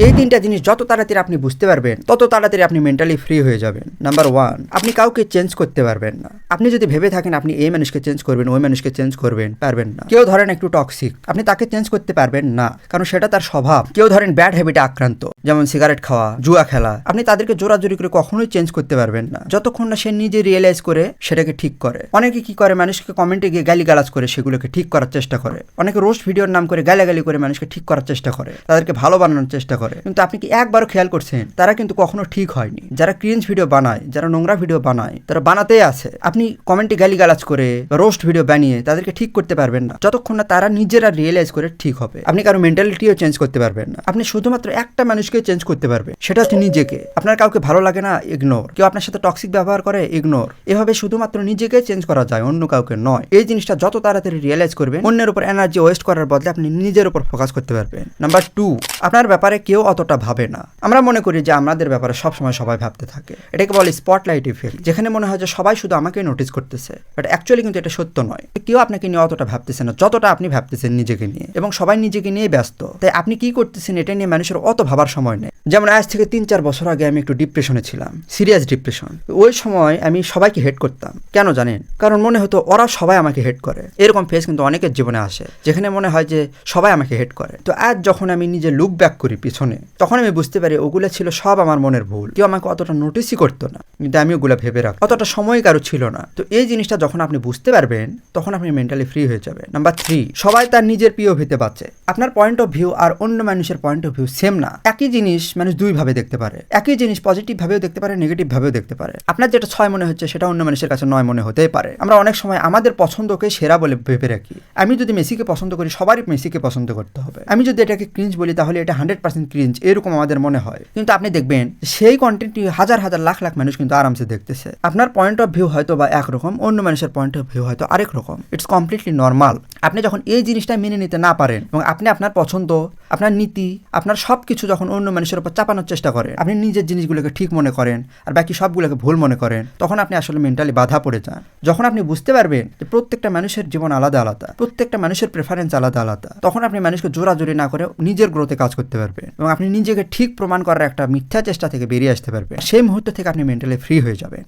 এই তিনটা জিনিস যত তাড়াতাড়ি আপনি বুঝতে পারবেন তত তাড়াতাড়ি আপনি মেন্টালি ফ্রি হয়ে যাবেন। নাম্বার 1, আপনি কাউকে চেঞ্জ করতে পারবেন না। আপনি যদি ভেবে থাকেন আপনি এই মানুষকে চেঞ্জ করবেন, ওই মানুষকে চেঞ্জ করবেন, পারবেন না। কেউ ধরেন একটু টক্সিক, আপনি তাকে চেঞ্জ করতে পারবেন না, কারণ সেটা তার স্বভাব। কেউ ধরেন ব্যাড হ্যাবিটে আক্রান্ত, যেমন সিগারেট খাওয়া, জুয়া খেলা, আপনি তাদেরকে জোরাজোরি করে কখনোই চেঞ্জ করতে পারবেন না যতক্ষণ না সে নিজে রিয়েলাইজ করে সেটাকে ঠিক করে। অনেকে কি করে, মানুষকে কমেন্টে গিয়ে গালিগালাজ করে সেগুলোকে ঠিক করার চেষ্টা করে। অনেকে রোস্ট ভিডিওর নাম করে গালাগালি করে মানুষকে ঠিক করার চেষ্টা করে, তাদেরকে ভালো বানানোর চেষ্টা করে। কিন্তু আপনি কি একবারও খেয়াল করছেন তারা কিন্তু কখনো ঠিক হয়নি। যারা ক্রিঞ্জ ভিডিও বানায়, যারা নোংরা ভিডিও বানায়, তারা বানাতেই আছে। আপনি কমেন্টে গালিগালাজ করে রোস্ট ভিডিও বানিয়ে তাদেরকে ঠিক করতে পারবেন না যতক্ষণ না তারা নিজেরা রিয়েলাইজ করে ঠিক হবে। আপনি কারো মেন্টালিটিও চেঞ্জ করতে পারবেন না। আপনি শুধুমাত্র একটা মানুষকে চেঞ্জ করতে পারবেন, সেটা হচ্ছে নিজেকে। আপনার কাউকে ভালো লাগে না, ইগনোর। কেউ আপনার সাথে টক্সিক ব্যবহার করে, ইগনোর। এভাবে শুধুমাত্র নিজেকে চেঞ্জ করা যায়, অন্য কাউকে নয়। এই জিনিসটা যত তাড়াতাড়ি রিয়েলাইজ করবেন, অন্যের উপর এনার্জি ওয়েস্ট করার বদলে আপনি নিজের উপর ফোকাস করতে পারবেন। নাম্বার 2, আপনার ব্যাপারে কেউ অতটা ভাবে না। আমরা মনে করি যে আমাদের ব্যাপারে সবসময় সবাই ভাবতে থাকে। এটাকে বলে স্পটলাইট ইফেক্ট, যেখানে মনে হয় যে সবাই শুধু আমাকে নোটিস করতেছে, বাট অ্যাকচুয়ালি কিন্তু এটা সত্য নয়। কেউ আপনাকে নিয়ে অতটা ভাবতেছে না যতটা আপনি ভাবতেছেন নিজেকে নিয়ে, এবং সবাই নিজেকে নিয়ে ব্যস্ত। তাই আপনি কি করতেছেন এটা নিয়ে মানুষের অত ভাবার সময় নেই। যেমন আজ থেকে 3-4 বছর আগে আমি একটু ডিপ্রেশনে ছিলাম, সিরিয়াস ডিপ্রেশন। ওই সময় আমি সবাইকে হেট করতাম। কেন জানেন? কারণ মনে হতো ওরা সবাই আমাকে হেট করে। এরকম ফেস কিন্তু অনেকের জীবনে আসে, যেখানে মনে হয় যে সবাই আমাকে হেট করে। তো আজ যখন আমি নিজে লুক ব্যাক করি পিছনে, তখন আমি বুঝতে পারি ওগুলো ছিল সব আমার মনের ভুল। কেউ আমাকে অতটা নোটিসই করতো না, কিন্তু আমি ওগুলো ভেবে রাখ, অতটা সময় কারো ছিল না। তো এই জিনিসটা যখন আপনি বুঝতে পারবেন, তখন আপনি মেন্টালি ফ্রি হয়ে যাবেন। নাম্বার 3, সবাই তার নিজের পিওভিতে বাঁচে। আপনার পয়েন্ট অফ ভিউ আর অন্য মানুষের পয়েন্ট অফ ভিউ সেম না। একই জিনিস মানুষ দুই ভাবে দেখতে পারে। একই জিনিস পজিটিভ ভাবেও দেখতে পারে, নেগেটিভ ভাবেও দেখতে পারে। আপনার যেটা 6 মনে হচ্ছে সেটা অন্য মানুষের কাছে 9 মনে হতেই পারে। আমরা অনেক সময় আমাদের পছন্দকে সেরা বলে ভেবে রাখি। আমি যদি মেসিকে পছন্দ করি, সবারই মেসিকে পছন্দ করতে হবে। আমি যদি এটাকে ক্রিঞ্জ বলি, তাহলে এটা 100% ক্রিঞ্জ, এরকম আমাদের মনে হয়। কিন্তু আপনি দেখবেন সেই কন্টেন্টটি হাজার হাজার লাখ লাখ মানুষ কিন্তু আরামসে দেখতেছে। আপনার পয়েন্ট অফ ভিউ হয়তো বা একরকম, অন্য মানুষের পয়েন্ট অফ ভিউ হয়তো আরেক রকম। It's completely normal. আপনি যখন এই জিনিসটা মেনে নিতে না পারেন, এবং আপনি আপনার পছন্দ, আপনার নীতি, আপনার সব কিছু যখন অন্য মানুষের উপর চাপানোর চেষ্টা করেন, আপনি নিজের জিনিসগুলোকে ঠিক মনে করেন আর বাকি সবগুলোকে ভুল মনে করেন, তখন আপনি আসলে মেন্টালি বাধা পড়ে যান। যখন আপনি বুঝতে পারবেন যে প্রত্যেকটা মানুষের জীবন আলাদা আলাদা, প্রত্যেকটা মানুষের প্রেফারেন্স আলাদা আলাদা, তখন আপনি মানুষকে জোরাজোরি না করে নিজের গ্রোথে কাজ করতে পারবেন, এবং আপনি নিজেকে ঠিক প্রমাণ করার একটা মিথ্যা চেষ্টা থেকে বেরিয়ে আসতে পারবেন। সেই মুহূর্ত থেকে আপনি মেন্টালি ফ্রি হয়ে যাবেন।